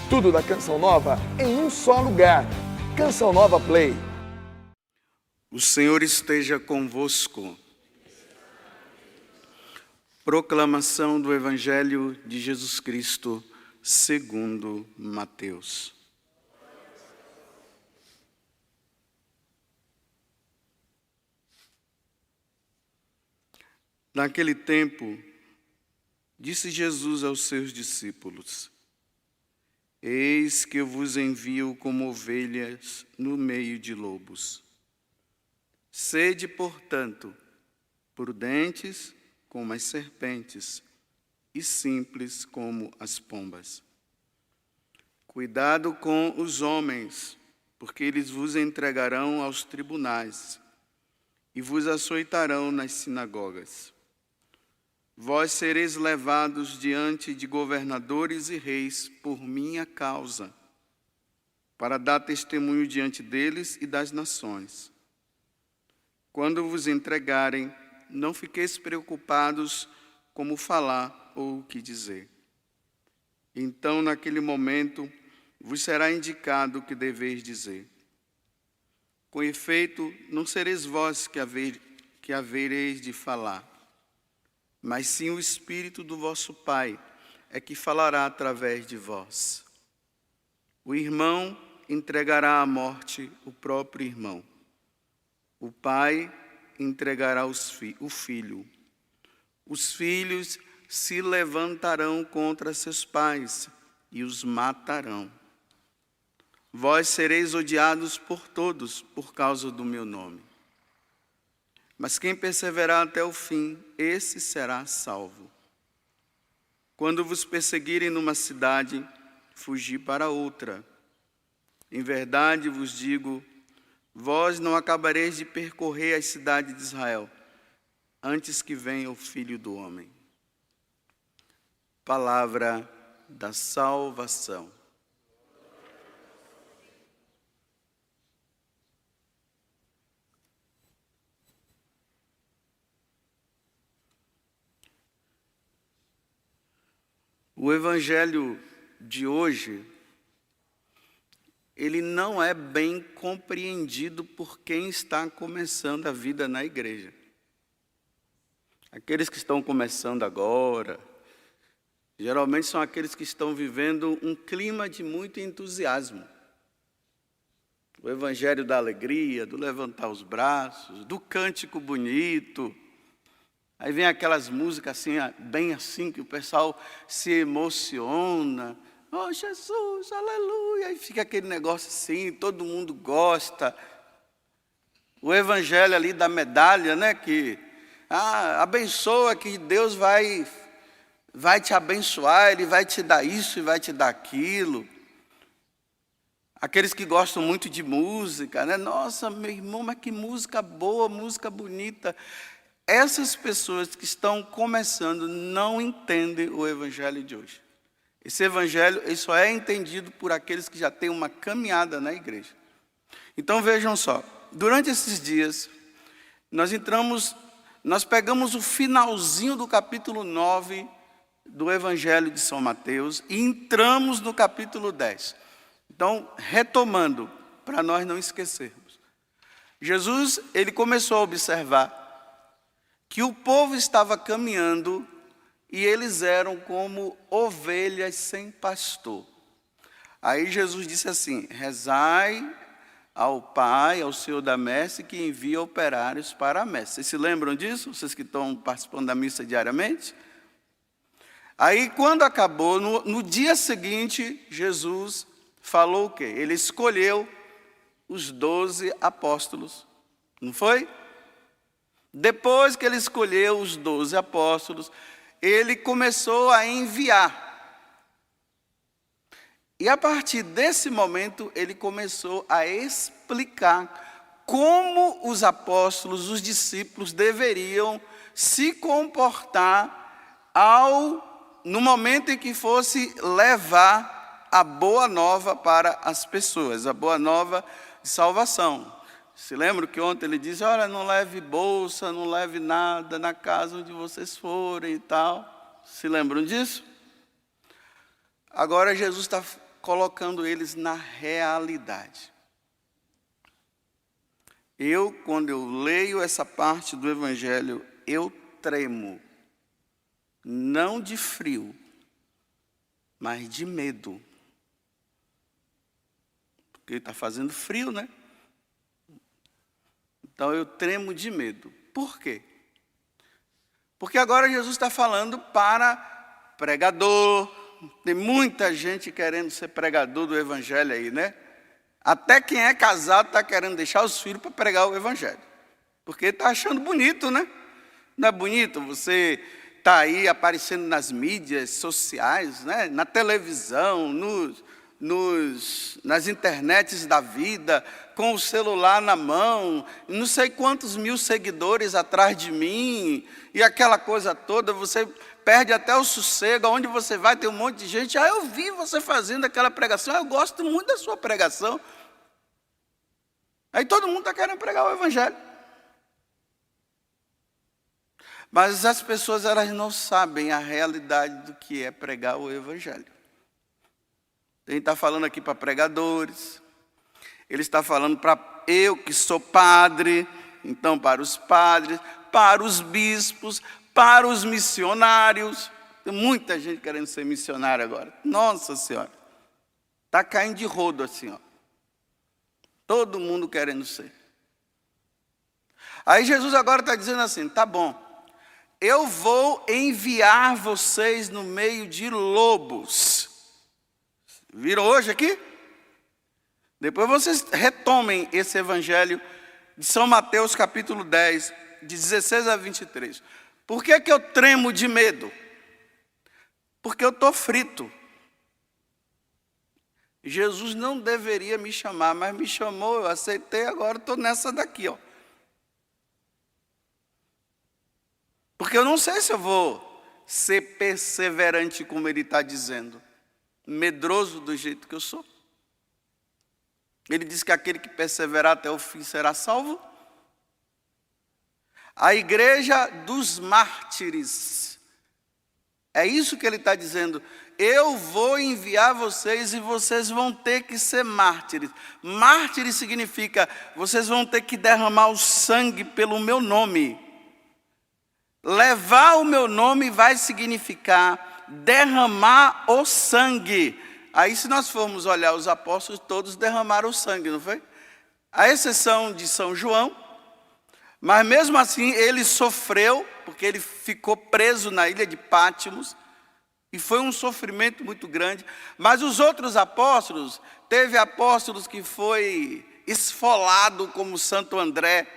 Tudo da Canção Nova em um só lugar. Canção Nova Play. O Senhor esteja convosco. Proclamação do Evangelho de Jesus Cristo, segundo Mateus. Naquele tempo, disse Jesus aos seus discípulos: Eis que eu vos envio como ovelhas no meio de lobos. Sede, portanto, prudentes como as serpentes e simples como as pombas. Cuidado com os homens, porque eles vos entregarão aos tribunais e vos açoitarão nas sinagogas. Vós sereis levados diante de governadores e reis por minha causa, para dar testemunho diante deles e das nações. Quando vos entregarem, não fiqueis preocupados como falar ou o que dizer. Então, naquele momento, vos será indicado o que deveis dizer. Com efeito, não sereis vós que havereis de falar, mas sim o Espírito do vosso Pai é que falará através de vós. O irmão entregará à morte o próprio irmão. O pai entregará o filho. Os filhos se levantarão contra seus pais e os matarão. Vós sereis odiados por todos por causa do meu nome. Mas quem perseverar até o fim, esse será salvo. Quando vos perseguirem numa cidade, fugi para outra. Em verdade vos digo, vós não acabareis de percorrer as cidades de Israel, antes que venha o Filho do Homem. Palavra da salvação. O Evangelho de hoje, ele não é bem compreendido por quem está começando a vida na igreja. Aqueles que estão começando agora, geralmente são aqueles que estão vivendo um clima de muito entusiasmo. O Evangelho da alegria, do levantar os braços, do cântico bonito. Aí vem aquelas músicas assim, bem assim, que o pessoal se emociona. Oh, Jesus, aleluia. Aí fica aquele negócio assim, todo mundo gosta. O evangelho ali da medalha, né? Que abençoa, que Deus vai te abençoar, Ele vai te dar isso e vai te dar aquilo. Aqueles que gostam muito de música, né? Nossa, meu irmão, mas que música boa, música bonita. Essas pessoas que estão começando não entendem o evangelho de hoje. Esse evangelho ele só é entendido por aqueles que já têm uma caminhada na igreja. Então vejam só, durante esses dias, nós pegamos o finalzinho do capítulo 9 do Evangelho de São Mateus e entramos no capítulo 10. Então, retomando, para nós não esquecermos. Jesus, ele começou a observar que o povo estava caminhando e eles eram como ovelhas sem pastor. Aí Jesus disse assim: rezai ao Pai, ao Senhor da messe, que envia operários para a messe. Vocês se lembram disso? Vocês que estão participando da missa diariamente? Aí quando acabou, no dia seguinte, Jesus falou o quê? Ele escolheu os 12 apóstolos, não foi? Depois que ele escolheu os 12 apóstolos, ele começou a enviar. E a partir desse momento, ele começou a explicar como os apóstolos, os discípulos, deveriam se comportar no momento em que fosse levar a boa nova para as pessoas, a boa nova de salvação. Se lembra que ontem ele disse, olha, não leve bolsa, não leve nada na casa onde vocês forem e tal. Se lembram disso? Agora Jesus está colocando eles na realidade. Quando eu leio essa parte do Evangelho, eu tremo. Não de frio, mas de medo. Porque está fazendo frio, né? Então eu tremo de medo. Por quê? Porque agora Jesus está falando para pregador. Tem muita gente querendo ser pregador do Evangelho aí, né? Até quem é casado está querendo deixar os filhos para pregar o Evangelho. Porque está achando bonito, né? Não é bonito você estar aí aparecendo nas mídias sociais, né? Na televisão, nas internets da vida, com o celular na mão, não sei quantos mil seguidores atrás de mim, e aquela coisa toda, você perde até o sossego, aonde você vai tem um monte de gente, eu vi você fazendo aquela pregação, eu gosto muito da sua pregação. Aí todo mundo está querendo pregar o Evangelho. Mas as pessoas, elas não sabem a realidade do que é pregar o Evangelho. Ele está falando aqui para pregadores, ele está falando para eu que sou padre, então para os padres, para os bispos, para os missionários. Tem muita gente querendo ser missionário agora. Nossa Senhora, está caindo de rodo assim, ó. Todo mundo querendo ser. Aí Jesus agora está dizendo assim, tá bom, eu vou enviar vocês no meio de lobos. Viram hoje aqui? Depois vocês retomem esse evangelho de São Mateus capítulo 10, de 16 a 23. Por que eu tremo de medo? Porque eu estou frito. Jesus não deveria me chamar, mas me chamou, eu aceitei, agora estou nessa daqui, ó. Porque eu não sei se eu vou ser perseverante, como ele está dizendo, medroso do jeito que eu sou. Ele diz que aquele que perseverar até o fim será salvo. A igreja dos mártires, é isso que ele está dizendo. Eu vou enviar vocês e vocês vão ter que ser mártires. Mártires significa, vocês vão ter que derramar o sangue pelo meu nome. Levar o meu nome vai significar derramar o sangue. Aí se nós formos olhar os apóstolos, todos derramaram o sangue, não foi? A exceção de São João, mas mesmo assim ele sofreu, porque ele ficou preso na ilha de Pátimos, e foi um sofrimento muito grande. Mas os outros apóstolos, teve apóstolos que foi esfolado como Santo André.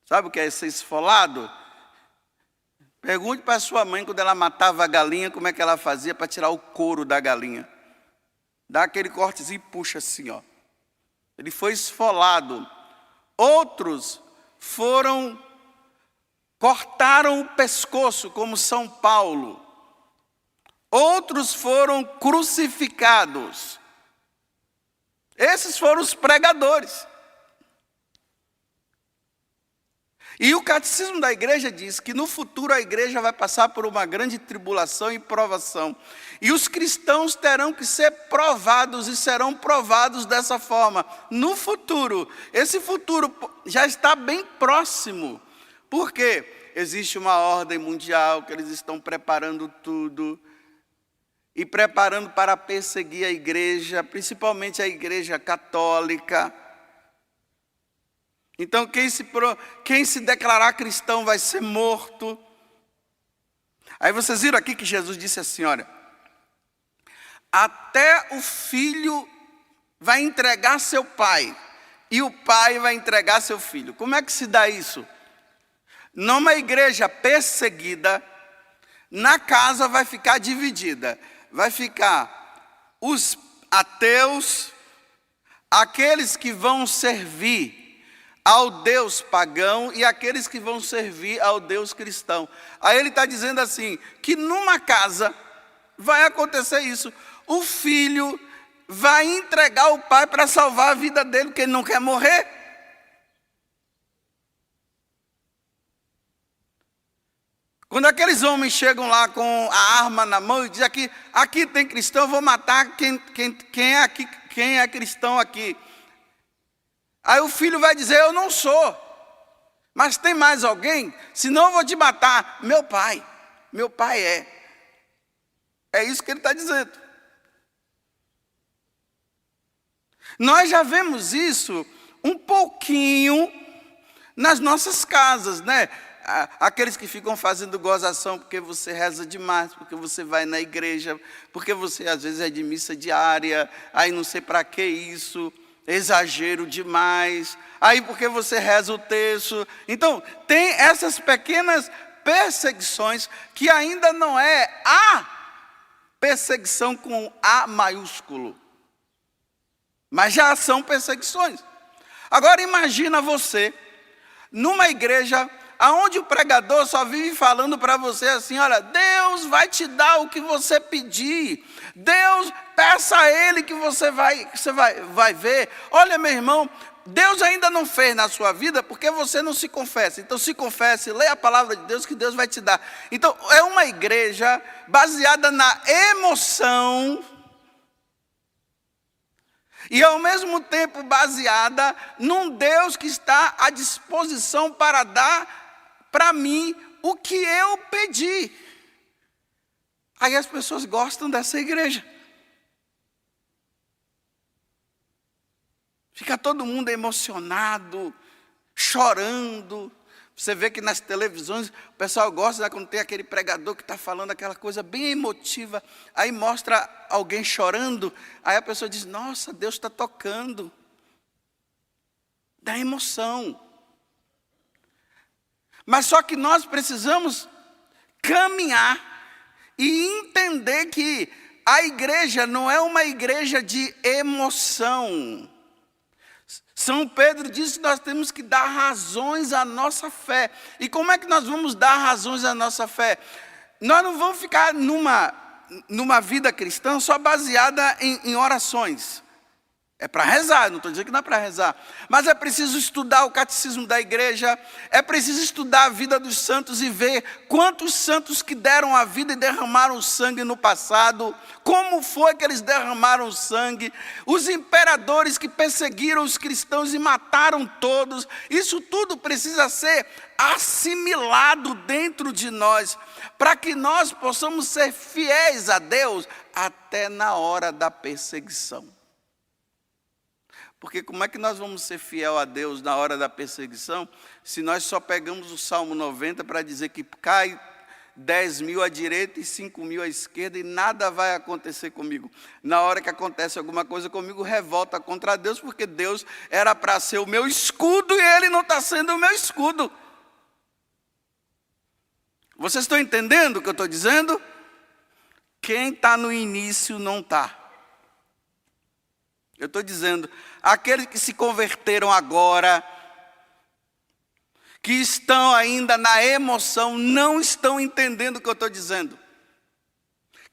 Sabe o que é ser esfolado? Pergunte para sua mãe, quando ela matava a galinha, como é que ela fazia para tirar o couro da galinha. Dá aquele cortezinho e puxa assim, ó. Ele foi esfolado. Outros cortaram o pescoço, como São Paulo. Outros foram crucificados. Esses foram os pregadores. E o catecismo da igreja diz que no futuro a igreja vai passar por uma grande tribulação e provação. E os cristãos terão que ser provados e serão provados dessa forma. No futuro, esse futuro já está bem próximo. Por quê? Existe uma ordem mundial que eles estão preparando tudo. E preparando para perseguir a igreja, principalmente a igreja católica. Então quem se declarar cristão vai ser morto. Aí vocês viram aqui que Jesus disse assim, olha, até o filho vai entregar seu pai, e o pai vai entregar seu filho. Como é que se dá isso? Numa igreja perseguida, na casa vai ficar dividida. Vai ficar os ateus, aqueles que vão servir ao Deus pagão e aqueles que vão servir ao Deus cristão. Aí ele está dizendo assim, que numa casa vai acontecer isso. O filho vai entregar o pai para salvar a vida dele, porque ele não quer morrer. Quando aqueles homens chegam lá com a arma na mão e dizem aqui tem cristão, eu vou matar quem é cristão aqui. Aí o filho vai dizer, eu não sou. Mas tem mais alguém? Senão eu vou te matar. Meu pai é. É isso que ele está dizendo. Nós já vemos isso um pouquinho nas nossas casas, né? Aqueles que ficam fazendo gozação porque você reza demais, porque você vai na igreja, porque você às vezes é de missa diária, aí não sei para que isso, exagero demais, aí porque você reza o terço. Então, tem essas pequenas perseguições que ainda não é a perseguição com A maiúsculo, mas já são perseguições. Agora imagina você numa igreja aonde o pregador só vive falando para você assim, olha, Deus vai te dar o que você pedir. Deus, peça a Ele que você vai ver. Olha, meu irmão, Deus ainda não fez na sua vida porque você não se confessa. Então se confesse, leia a palavra de Deus que Deus vai te dar. Então é uma igreja baseada na emoção e ao mesmo tempo baseada num Deus que está à disposição para dar para mim o que eu pedi. Aí as pessoas gostam dessa igreja. Fica todo mundo emocionado, chorando. Você vê que nas televisões o pessoal gosta, né, quando tem aquele pregador que está falando aquela coisa bem emotiva. Aí mostra alguém chorando. Aí a pessoa diz, nossa, Deus está tocando. Dá emoção. Mas só que nós precisamos caminhar e entender que a igreja não é uma igreja de emoção. São Pedro disse que nós temos que dar razões à nossa fé. E como é que nós vamos dar razões à nossa fé? Nós não vamos ficar numa vida cristã só baseada em orações. É para rezar, não estou dizendo que não é para rezar. Mas é preciso estudar o catecismo da igreja. É preciso estudar a vida dos santos e ver quantos santos que deram a vida e derramaram sangue no passado. Como foi que eles derramaram sangue. Os imperadores que perseguiram os cristãos e mataram todos. Isso tudo precisa ser assimilado dentro de nós. Para que nós possamos ser fiéis a Deus até na hora da perseguição. Porque como é que nós vamos ser fiel a Deus na hora da perseguição, se nós só pegamos o Salmo 90 para dizer que cai 10.000 à direita e 5.000 à esquerda e nada vai acontecer comigo. Na hora que acontece alguma coisa comigo, revolta contra Deus, porque Deus era para ser o meu escudo e Ele não está sendo o meu escudo. Vocês estão entendendo o que eu estou dizendo? Quem está no início não está. Eu estou dizendo, aqueles que se converteram agora, que estão ainda na emoção, não estão entendendo o que eu estou dizendo.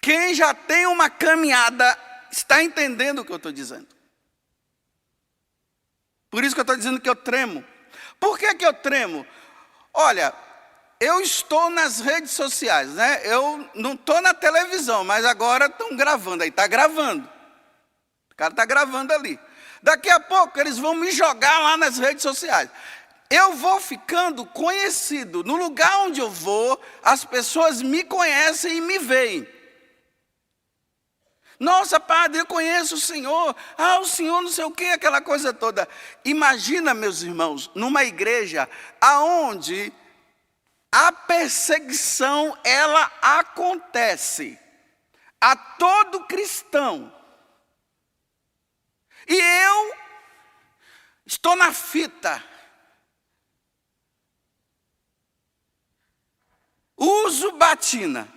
Quem já tem uma caminhada, está entendendo o que eu estou dizendo. Por isso que eu estou dizendo que eu tremo. Por que eu tremo? Olha, eu estou nas redes sociais, né? Eu não estou na televisão, mas agora estão gravando, aí está gravando. O cara está gravando ali. Daqui a pouco eles vão me jogar lá nas redes sociais. Eu vou ficando conhecido. No lugar onde eu vou, as pessoas me conhecem e me veem. Nossa, padre, eu conheço o senhor. O senhor não sei o quê, aquela coisa toda. Imagina, meus irmãos, numa igreja aonde a perseguição, ela acontece a todo cristão. E eu estou na fita. Uso batina.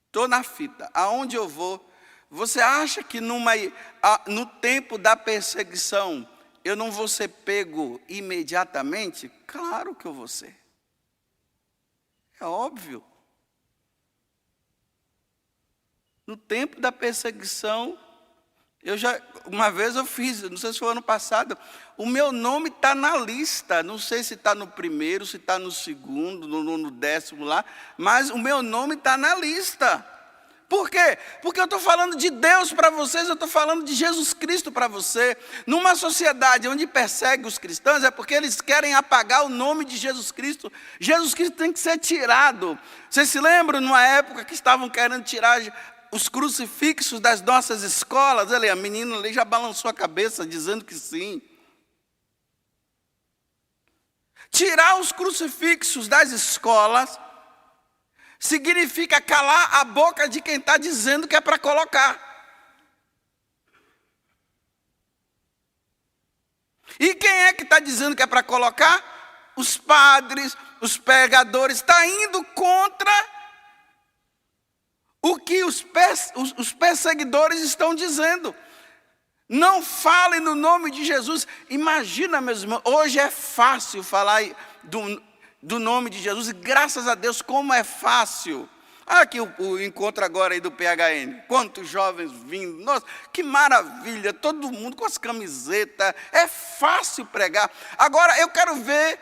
Estou na fita. Aonde eu vou? Você acha que no tempo da perseguição eu não vou ser pego imediatamente? Claro que eu vou ser. É óbvio. No tempo da perseguição, Uma vez eu fiz, não sei se foi ano passado, o meu nome está na lista, não sei se está no primeiro, se está no segundo, no 10º lá, mas o meu nome está na lista. Por quê? Porque eu estou falando de Deus para vocês, eu estou falando de Jesus Cristo para você. Numa sociedade onde persegue os cristãos, é porque eles querem apagar o nome de Jesus Cristo. Jesus Cristo tem que ser tirado. Vocês se lembram, numa época que estavam querendo tirar os crucifixos das nossas escolas? A menina ali já balançou a cabeça, dizendo que sim. Tirar os crucifixos das escolas significa calar a boca de quem está dizendo que é para colocar. E quem é que está dizendo que é para colocar? Os padres, os pregadores. Está indo contra o que os perseguidores estão dizendo. Não falem no nome de Jesus. Imagina, meus irmãos, hoje é fácil falar do nome de Jesus, e graças a Deus como é fácil. Olha aqui o encontro agora aí do PHN, quantos jovens vindo, nossa, que maravilha, todo mundo com as camisetas, é fácil pregar. Agora eu quero ver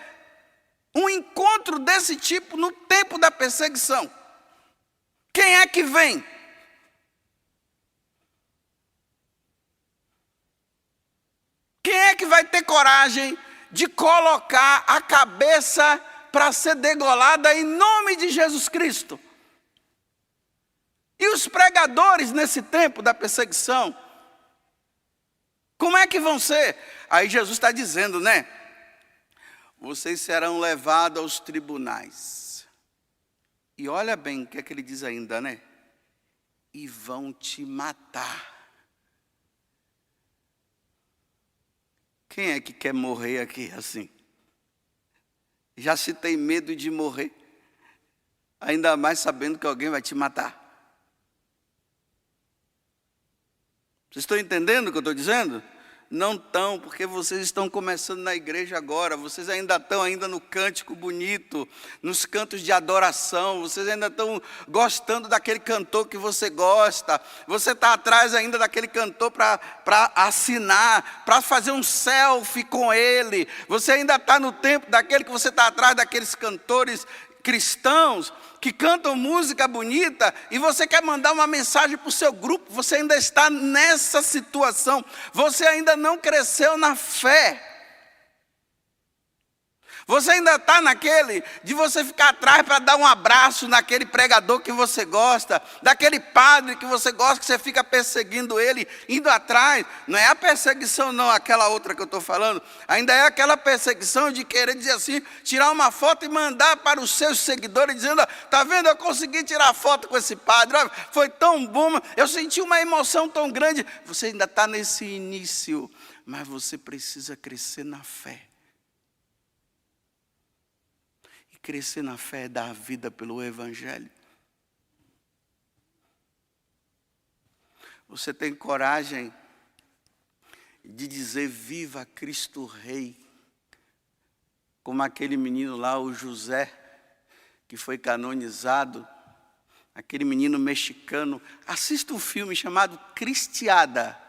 um encontro desse tipo no tempo da perseguição. Quem é que vem? Quem é que vai ter coragem de colocar a cabeça para ser degolada em nome de Jesus Cristo? E os pregadores nesse tempo da perseguição, como é que vão ser? Aí Jesus está dizendo, né? Vocês serão levados aos tribunais. E olha bem o que é que ele diz ainda, né? E vão te matar. Quem é que quer morrer aqui assim? Já se tem medo de morrer, ainda mais sabendo que alguém vai te matar. Vocês estão entendendo o que eu estou dizendo? Não estão, porque vocês estão começando na igreja agora, vocês ainda estão no cântico bonito, nos cantos de adoração, vocês ainda estão gostando daquele cantor que você gosta, você está atrás ainda daquele cantor para assinar, para fazer um selfie com ele, você ainda está no tempo daquele que você está atrás daqueles cantores cristãos que cantam música bonita e você quer mandar uma mensagem para o seu grupo, você ainda está nessa situação, você ainda não cresceu na fé. Você ainda está naquele de você ficar atrás para dar um abraço naquele pregador que você gosta, daquele padre que você gosta, que você fica perseguindo ele, indo atrás. Não é a perseguição não, aquela outra que eu estou falando. Ainda é aquela perseguição de querer dizer assim, tirar uma foto e mandar para os seus seguidores, dizendo, está vendo, eu consegui tirar foto com esse padre, olha, foi tão bom, eu senti uma emoção tão grande. Você ainda está nesse início, mas você precisa crescer na fé. Crescer na fé é dar a vida pelo Evangelho. Você tem coragem de dizer viva Cristo Rei, como aquele menino lá, o José, que foi canonizado, aquele menino mexicano. Assista um filme chamado Cristiada.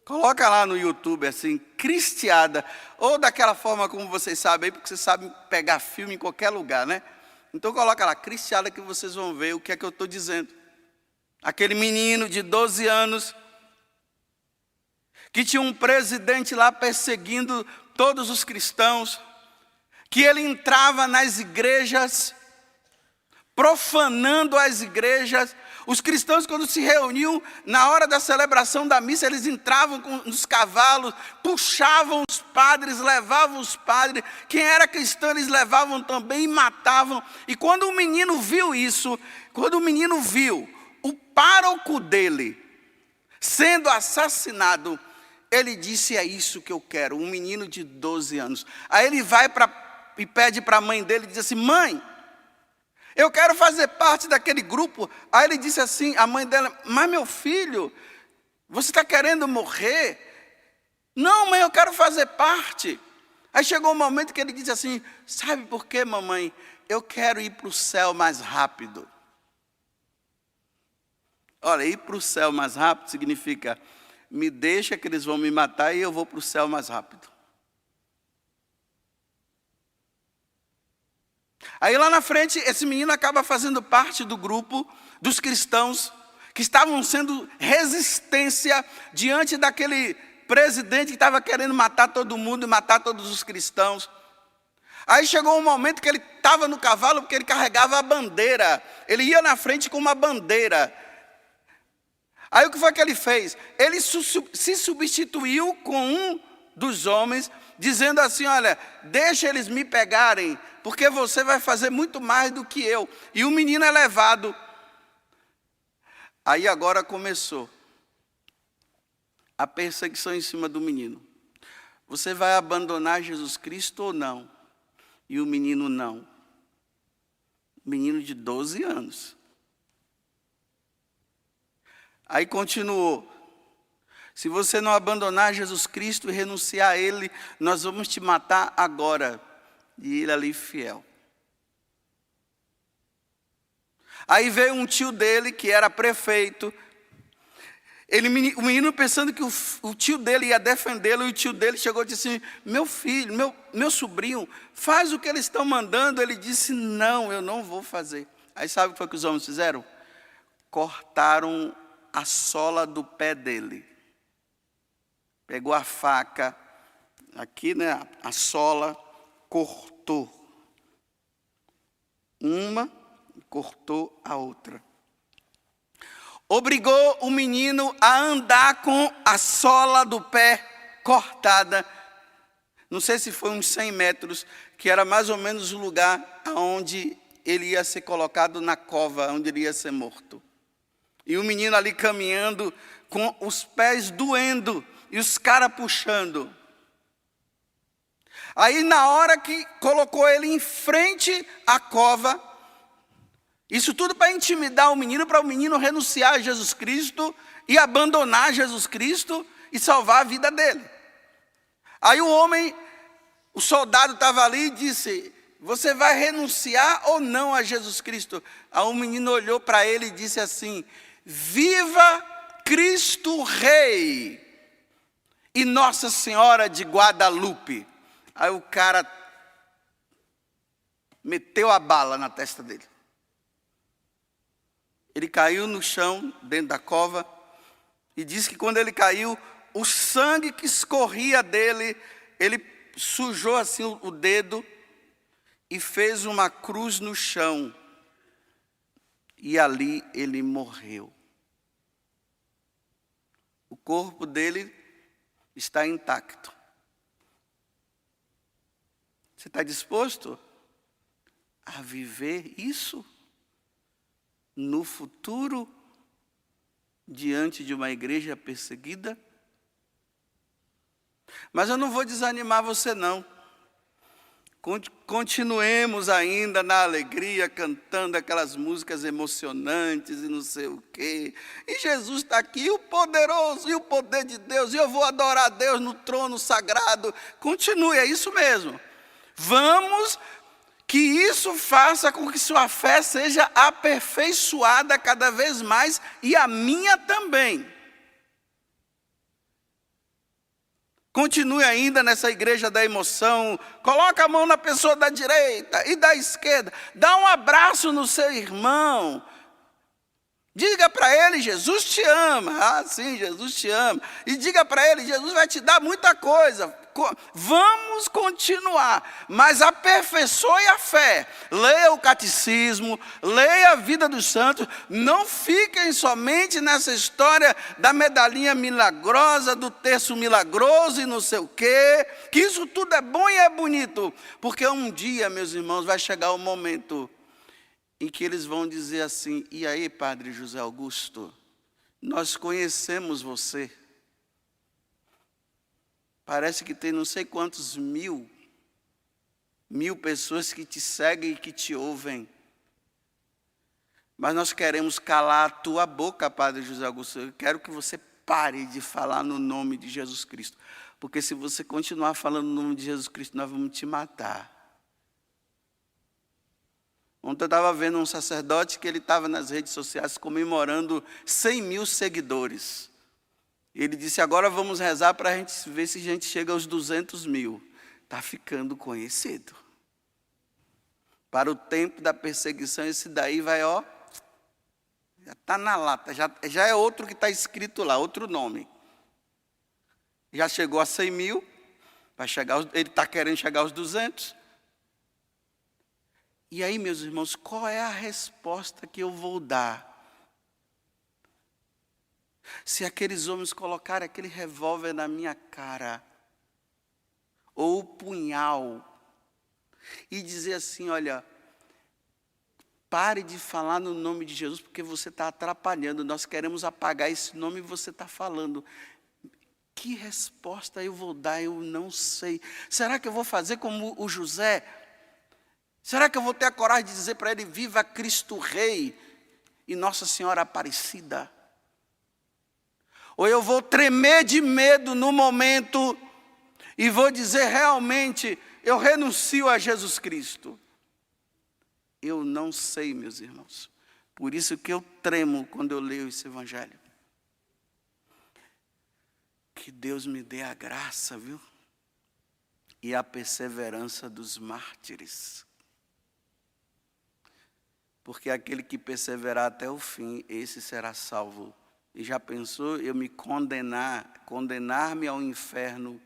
Coloca lá no YouTube assim, Cristiada, ou daquela forma como vocês sabem, porque vocês sabem pegar filme em qualquer lugar, né? Então coloca lá, Cristiada, que vocês vão ver o que é que eu estou dizendo. Aquele menino de 12 anos, que tinha um presidente lá perseguindo todos os cristãos, que ele entrava nas igrejas, profanando as igrejas. Os cristãos, quando se reuniam, na hora da celebração da missa, eles entravam nos cavalos, puxavam os padres, levavam os padres. Quem era cristão, eles levavam também e matavam. E quando o menino viu isso, quando o menino viu o pároco dele sendo assassinado, ele disse, é isso que eu quero, um menino de 12 anos. Aí ele vai e pede para a mãe dele, diz assim, mãe, eu quero fazer parte daquele grupo. Aí ele disse assim, a mãe dela, mas meu filho, você está querendo morrer? Não, mãe, eu quero fazer parte. Aí chegou um momento que ele disse assim, sabe por quê, mamãe? Eu quero ir para o céu mais rápido. Olha, ir para o céu mais rápido significa, me deixa que eles vão me matar e eu vou para o céu mais rápido. Aí lá na frente, esse menino acaba fazendo parte do grupo dos cristãos que estavam sendo resistência diante daquele presidente que estava querendo matar todo mundo e matar todos os cristãos. Aí chegou um momento que ele estava no cavalo porque ele carregava a bandeira. Ele ia na frente com uma bandeira. Aí o que foi que ele fez? Ele se substituiu com um dos homens, dizendo assim, olha, deixa eles me pegarem, porque você vai fazer muito mais do que eu. E o menino é levado. Aí agora começou a perseguição em cima do menino. Você vai abandonar Jesus Cristo ou não? E o menino não. Menino de 12 anos. Aí continuou. Se você não abandonar Jesus Cristo e renunciar a Ele, nós vamos te matar agora. E ele ali fiel. Aí veio um tio dele, que era prefeito. O menino pensando que o tio dele ia defendê-lo, e o tio dele chegou e disse assim, meu filho, meu sobrinho, faz o que eles estão mandando. Ele disse, não, eu não vou fazer. Aí sabe o que foi que os homens fizeram? Cortaram a sola do pé dele. Pegou a faca, aqui, né, a sola, cortou. Uma, cortou a outra. Obrigou o menino a andar com a sola do pé cortada. Não sei se foi uns 100 metros, que era mais ou menos o lugar onde ele ia ser colocado na cova, onde ele ia ser morto. E o menino ali caminhando, com os pés doendo, e os caras puxando. Aí na hora que colocou ele em frente à cova, isso tudo para intimidar o menino, para o menino renunciar a Jesus Cristo e abandonar Jesus Cristo e salvar a vida dele. Aí o soldado estava ali e disse, você vai renunciar ou não a Jesus Cristo? Aí o menino olhou para ele e disse assim, viva Cristo Rei e Nossa Senhora de Guadalupe. Aí o cara meteu a bala na testa dele. Ele caiu no chão, dentro da cova, e disse que quando ele caiu, o sangue que escorria dele, ele sujou assim o dedo e fez uma cruz no chão. E ali ele morreu. O corpo dele está intacto. Você está disposto a viver isso? No futuro, diante de uma igreja perseguida? Mas eu não vou desanimar você não. Continuemos ainda na alegria, cantando aquelas músicas emocionantes e não sei o quê. E Jesus está aqui, o poderoso, e o poder de Deus, e eu vou adorar a Deus no trono sagrado. Continue, é isso mesmo. Vamos, que isso faça com que sua fé seja aperfeiçoada cada vez mais, e a minha também. Continue ainda nessa igreja da emoção, coloca a mão na pessoa da direita e da esquerda, dá um abraço no seu irmão, diga para ele, Jesus te ama, ah sim, Jesus te ama, e diga para ele, Jesus vai te dar muita coisa. Vamos continuar, mas aperfeiçoe a fé, leia o catecismo, leia a vida dos santos, não fiquem somente nessa história da medalhinha milagrosa, do terço milagroso e não sei o quê, que isso tudo é bom e é bonito, porque um dia, meus irmãos, vai chegar o momento em que eles vão dizer assim, e aí, Padre José Augusto, nós conhecemos você. Parece que tem não sei quantos mil pessoas que te seguem e que te ouvem. Mas nós queremos calar a tua boca, Padre José Augusto. Eu quero que você pare de falar no nome de Jesus Cristo. Porque se você continuar falando no nome de Jesus Cristo, nós vamos te matar. Ontem eu estava vendo um sacerdote que ele estava nas redes sociais comemorando 100 mil seguidores. Ele disse, agora vamos rezar para a gente ver se a gente chega aos 200 mil. Está ficando conhecido. Para o tempo da perseguição, esse daí vai, ó, já está na lata, já é outro que está escrito lá, outro nome. Já chegou a 100 mil, vai chegar, ele está querendo chegar aos 200. E aí, meus irmãos, qual é a resposta que eu vou dar? Se aqueles homens colocarem aquele revólver na minha cara, ou o punhal, e dizer assim, olha, pare de falar no nome de Jesus, porque você está atrapalhando, nós queremos apagar esse nome e você está falando. Que resposta eu vou dar? Eu não sei. Será que eu vou fazer como o José? Será que eu vou ter a coragem de dizer para ele, viva Cristo Rei e Nossa Senhora Aparecida? Ou eu vou tremer de medo no momento e vou dizer realmente, eu renuncio a Jesus Cristo? Eu não sei, meus irmãos. Por isso que eu tremo quando eu leio esse evangelho. Que Deus me dê a graça, viu? E a perseverança dos mártires. Porque aquele que perseverar até o fim, esse será salvo. E já pensou eu me condenar-me ao inferno